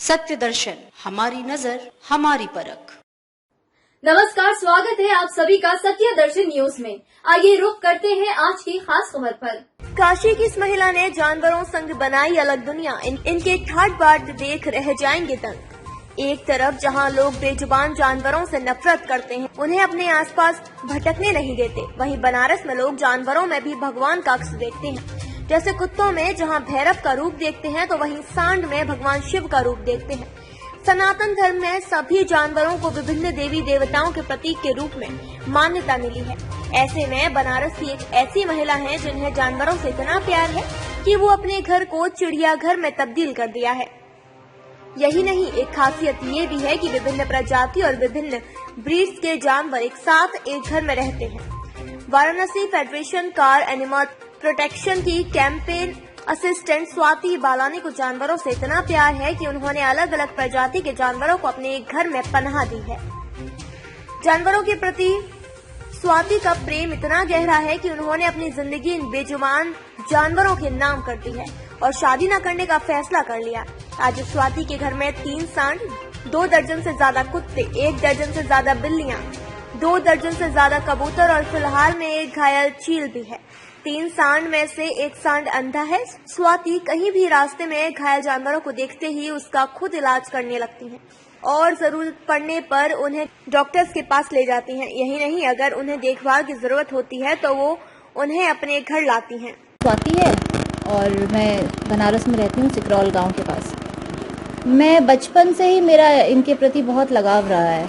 सत्य दर्शन, हमारी नजर, हमारी परख। नमस्कार, स्वागत है आप सभी का सत्य दर्शन न्यूज में। आइए रुख करते हैं आज की खास खबर पर। काशी की इस महिला ने जानवरों संग बनाई अलग दुनिया। इनके ठाट बाट देख रह जाएंगे दंग। एक तरफ जहां लोग बेजुबान जानवरों से नफरत करते हैं, उन्हें अपने आसपास भटकने नहीं देते, वहीं बनारस में लोग जानवरों में भी भगवान का अक्स देखते हैं। जैसे कुत्तों में जहां भैरव का रूप देखते हैं, तो वहीं सांड में भगवान शिव का रूप देखते हैं। सनातन धर्म में सभी जानवरों को विभिन्न देवी देवताओं के प्रतीक के रूप में मान्यता मिली है। ऐसे में बनारस की एक ऐसी महिला है जिन्हें जानवरों से इतना प्यार है कि वो अपने घर को चिड़ियाघर में तब्दील कर दिया है। यही नहीं, एक खासियत ये भी है कि विभिन्न प्रजाति और विभिन्न ब्रीड्स के जानवर एक साथ एक घर में रहते हैं। Varanasi federation car animal protection की कैंपेन असिस्टेंट स्वाति बालानी को जानवरों से इतना प्यार है कि उन्होंने अलग अलग प्रजाति के जानवरों को अपने एक घर में पनाह दी है। जानवरों के प्रति स्वाति का प्रेम इतना गहरा है कि उन्होंने अपनी जिंदगी इन बेजुबान जानवरों के नाम कर दी है और शादी न करने का फैसला कर लिया। आज स्वाति के घर में 3 सांड, 2 दर्जन से ज्यादा कुत्ते, 1 दर्जन से ज्यादा बिल्लियां, 2 दर्जन से ज्यादा कबूतर और फिलहाल में एक घायल चील भी है। 3 सांड में से एक सांड अंधा है। स्वाति कहीं भी रास्ते में घायल जानवरों को देखते ही उसका खुद इलाज करने लगती हैं और जरूरत पड़ने पर उन्हें डॉक्टर्स के पास ले जाती हैं। यही नहीं, अगर उन्हें देखभाल की जरूरत होती है तो वो उन्हें अपने घर लाती हैं। स्वाति है और मैं बनारस में रहती हूँ, सिकरौल गांव के पास। मैं बचपन से ही मेरा इनके प्रति बहुत लगाव रहा है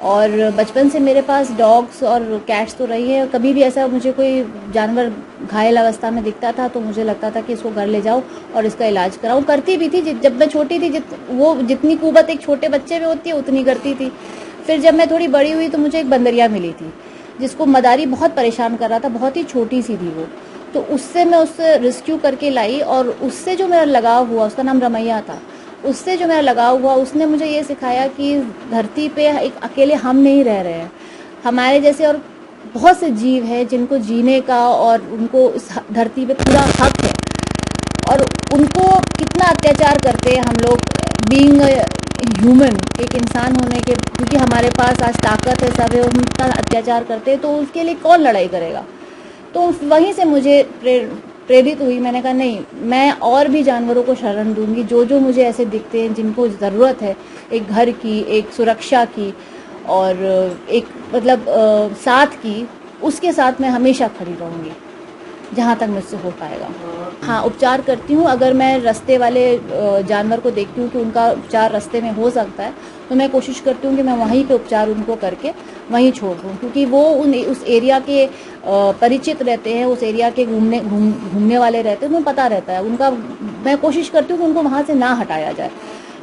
और बचपन से मेरे पास डॉग्स और कैट्स तो रही है। कभी भी ऐसा मुझे कोई जानवर घायल अवस्था में दिखता था तो मुझे लगता था कि इसको घर ले जाओ और इसका इलाज कराऊं। करती भी थी जब मैं छोटी थी, वो जितनी कुवत एक छोटे बच्चे में होती है उतनी करती थी। फिर जब मैं थोड़ी बड़ी हुई तो मुझे एक बंदरिया मिली थी जिसको मदारी बहुत परेशान कर रहा था, बहुत ही छोटी सी थी वो। तो उससे मैं उससे रेस्क्यू करके लाई और उससे जो मेरा लगाव हुआ, उसका नाम रमैया था, उससे जो मेरा लगाव हुआ उसने मुझे ये सिखाया कि धरती पे एक अकेले हम नहीं रह रहे हैं। हमारे जैसे और बहुत से जीव हैं जिनको जीने का और उनको इस धरती पे पूरा हक है और उनको कितना अत्याचार करते हैं हम लोग बीइंग ह्यूमन, एक इंसान होने के, क्योंकि हमारे पास आज ताकत है, सब है, हम इतना अत्याचार करते हैं तो उसके लिए कौन लड़ाई करेगा। तो वहीं से मुझे प्रेरित हुई। मैंने कहा नहीं, मैं और भी जानवरों को शरण दूंगी जो मुझे ऐसे दिखते हैं जिनको ज़रूरत है एक घर की, एक सुरक्षा की और एक मतलब साथ की, उसके साथ मैं हमेशा खड़ी रहूंगी जहाँ तक मुझसे हो पाएगा। हाँ, उपचार करती हूँ। अगर मैं रास्ते वाले जानवर को देखती हूँ कि उनका उपचार रास्ते में हो सकता है तो मैं कोशिश करती हूँ कि मैं वहीं पे उपचार उनको करके वहीं छोड़ दूँ, क्योंकि वो उस एरिया के परिचित रहते हैं, उस एरिया के घूमने वाले रहते हैं, उन्हें पता रहता है उनका। मैं कोशिश करती हूँ कि उनको वहाँ से ना हटाया जाए।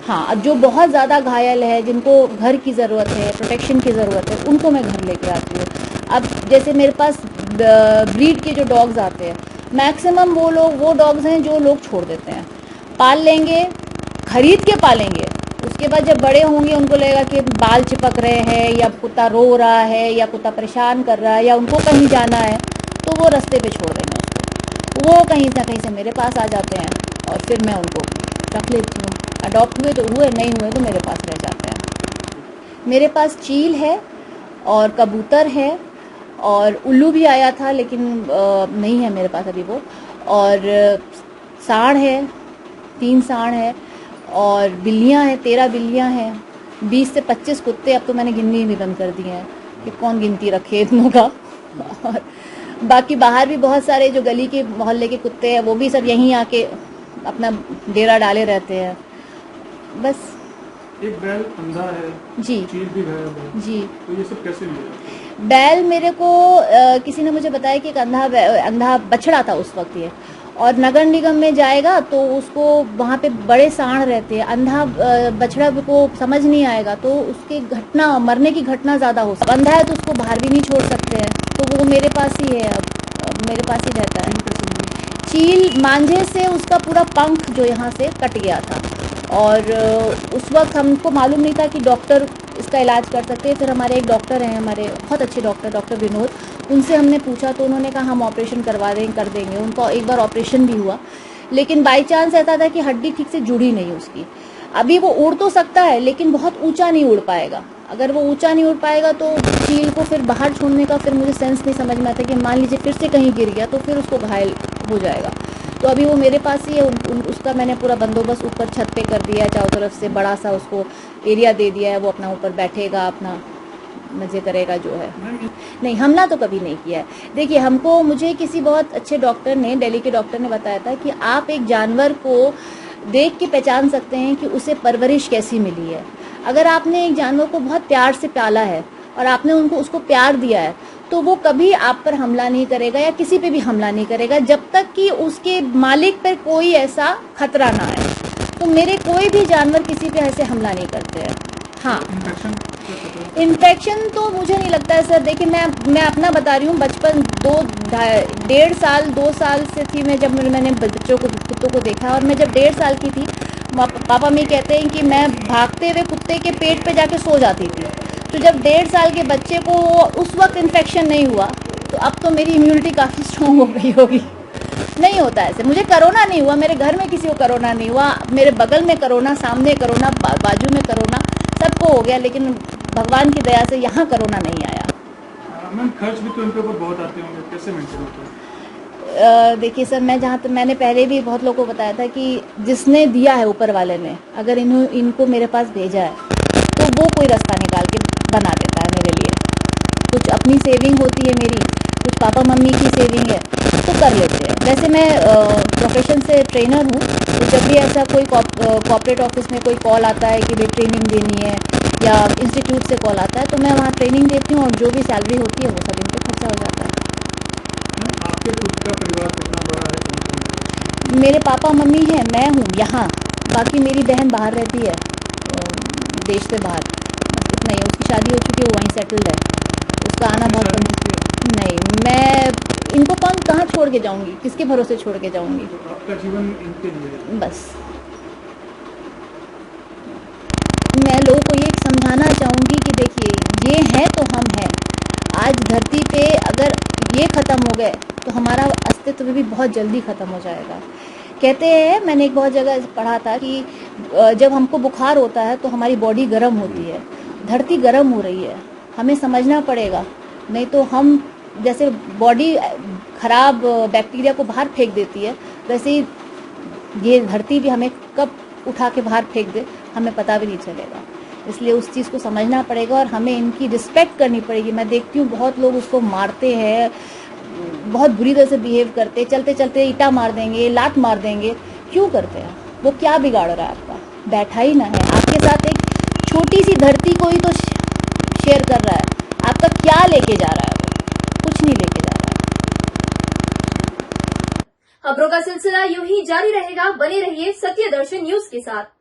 हाँ, जो बहुत ज़्यादा घायल है, जिनको घर की ज़रूरत है, प्रोटेक्शन की ज़रूरत है, उनको मैं घर लेके आती हूँ। अब जैसे मेरे पास ब्रीड के जो डॉग्स आते हैं, मैक्सिमम वो डॉग्स हैं जो लोग छोड़ देते हैं। पाल लेंगे, खरीद के पालेंगे, उसके बाद जब बड़े होंगे उनको लगेगा कि बाल चिपक रहे हैं या कुत्ता रो रहा है या कुत्ता परेशान कर रहा है या उनको कहीं जाना है तो वो रास्ते पे छोड़ देंगे उसको। वो कहीं ना कहीं से मेरे पास आ जाते हैं और फिर मैं उनको रख लेती हूँ। अडॉप्ट हुए तो हुए, नहीं हुए तो मेरे पास रह जाते हैं। मेरे पास चील है और कबूतर है और उल्लू भी आया था लेकिन नहीं है मेरे पास अभी वो, और सांड है, 3 सांड है और बिल्लियां हैं, 13 बिल्लियां हैं, 20 से 25 कुत्ते। अब तो मैंने गिननी भी बंद कर दी है कि कौन गिनती रखे इतनों का। और बाकी बाहर भी बहुत सारे जो गली के मोहल्ले के कुत्ते हैं वो भी सब यहीं आके अपना डेरा डाले रहते हैं। बस एक बैल अंधा है जी, चील भी गायब है जी, तो ये सब कैसे मिला? बैल मेरे को किसी ने मुझे बताया कि एक अंधा बछड़ा था उस वक्त ये, और नगर निगम में जाएगा तो उसको वहाँ पे बड़े सांड रहते हैं, अंधा बछड़ा को समझ नहीं आएगा तो उसके मरने की घटना ज्यादा हो सकती है। अंधा है तो उसको बाहर भी नहीं छोड़ सकते हैं, तो वो मेरे पास ही है, अब मेरे पास ही रहता है। चील मांझे से उसका पूरा पंख जो यहाँ से कट गया था और उस वक्त हमको मालूम नहीं था कि डॉक्टर इसका इलाज कर सकते हैं। फिर हमारे एक डॉक्टर हैं, हमारे बहुत अच्छे डॉक्टर विनोद, उनसे हमने पूछा तो उन्होंने कहा हम ऑपरेशन कर देंगे। उनका एक बार ऑपरेशन भी हुआ लेकिन बाई चांस ऐसा था कि हड्डी ठीक से जुड़ी नहीं उसकी। अभी वो उड़ तो सकता है लेकिन बहुत ऊंचा नहीं उड़ पाएगा। अगर वो ऊंचा नहीं उड़ पाएगा तो चील को फिर बाहर छोड़ने का फिर मुझे सेंस नहीं समझ में आता कि मान लीजिए फिर से कहीं गिर गया तो फिर उसको घायल हो जाएगा। तो अभी वो मेरे पास ही है, उसका मैंने पूरा बंदोबस्त ऊपर छत पे कर दिया है, चारों तरफ से बड़ा सा उसको एरिया दे दिया है, वो अपना ऊपर बैठेगा, अपना मजे करेगा जो है। नहीं, हमला तो कभी नहीं किया है। देखिए, मुझे किसी बहुत अच्छे डॉक्टर ने, दिल्ली के डॉक्टर ने बताया था कि आप एक जानवर को देख के पहचान सकते हैं कि उसे परवरिश कैसी मिली है। अगर आपने एक जानवर को बहुत प्यार से पाला है और आपने उसको प्यार दिया है तो वो कभी आप पर हमला नहीं करेगा या किसी पे भी हमला नहीं करेगा जब तक कि उसके मालिक पर कोई ऐसा खतरा ना आए। तो मेरे कोई भी जानवर किसी पे ऐसे हमला नहीं करते हैं। हाँ, इन्फेक्शन तो मुझे नहीं लगता है सर। देखिए, मैं अपना बता रही हूँ, बचपन 2 साल से थी मैं जब मैंने बच्चों को, कुत्तों को देखा। और मैं जब 1.5 साल की थी, पापा मम्मी कहते हैं कि मैं भागते हुए कुत्ते के पेट पे जाके सो जाती थी। तो जब 1.5 साल के बच्चे को उस वक्त इन्फेक्शन नहीं हुआ तो अब तो मेरी इम्यूनिटी काफ़ी स्ट्रॉन्ग हो गई होगी। नहीं होता ऐसे। मुझे कोरोना नहीं हुआ, मेरे घर में किसी को कोरोना नहीं हुआ, मेरे बगल में कोरोना, सामने कोरोना, बाजू में कोरोना, सबको हो गया, लेकिन भगवान की दया से यहाँ कोरोना नहीं आया। मैम, खर्च भी तो इनके ऊपर बहुत आते होंगे, कैसे मेंटेन होता है? देखिए सर, मैं जहाँ तक मैंने पहले भी बहुत लोगों को बताया था कि जिसने दिया है ऊपर वाले ने, अगर इनको मेरे पास भेजा है तो वो कोई रास्ता निकाल के बना देता है मेरे लिए। कुछ अपनी सेविंग होती है मेरी, कुछ पापा मम्मी की सेविंग है, तो कर लेते हैं। वैसे मैं प्रोफेशन से ट्रेनर हूँ, तो जब भी ऐसा कोई कॉर्पोरेट ऑफिस में कोई कॉल आता है कि भाई ट्रेनिंग देनी है या इंस्टीट्यूट से कॉल आता है तो मैं वहाँ ट्रेनिंग देती हूँ और जो भी सैलरी होती है वो सब इन पर खर्चा हो जाता है। आपके खुद का परिवार कितना बड़ा है? कौन-कौन है? मेरे पापा मम्मी हैं, मैं हूँ यहाँ, बाकी मेरी बहन बाहर रहती है, देश से बाहर। बस इतना ही। उसकी शादी हो चुकी है, वो वहीं सेटल्ड है, उसका आना बहुत कम। नहीं, मैं इनको कहाँ छोड़ के जाऊंगी, किसके भरोसे छोड़ के जाऊंगी? तो आपका जीवन इनके लिए है। बस मैं लोगों को ये समझाना चाहूँगी कि देखिए, ये है तो हम हैं। आज धरती पे अगर ये ख़त्म हो गए तो हमारा अस्तित्व भी बहुत जल्दी ख़त्म हो जाएगा। कहते हैं, मैंने एक बहुत जगह पढ़ा था कि जब हमको बुखार होता है तो हमारी बॉडी गर्म होती है, धरती गर्म हो रही है, हमें समझना पड़ेगा। नहीं तो हम जैसे बॉडी खराब बैक्टीरिया को बाहर फेंक देती है, वैसे ही ये धरती भी हमें कब उठा के बाहर फेंक दे हमें पता भी नहीं चलेगा। इसलिए उस चीज़ को समझना पड़ेगा और हमें इनकी रिस्पेक्ट करनी पड़ेगी। मैं देखती हूँ बहुत लोग उसको मारते हैं, बहुत बुरी तरह से बिहेव करते, चलते चलते ईंटा मार देंगे, लात मार देंगे। क्यों करते हैं? वो क्या बिगाड़ रहा है आपका? बैठा ही ना है आपके साथ, एक छोटी सी धरती को ही तो शेयर कर रहा है। आपका क्या लेके जा रहा है? वो कुछ नहीं लेके जा रहा है। खबरों का सिलसिला यूं ही जारी रहेगा। बने रहिए सत्य दर्शन न्यूज के साथ।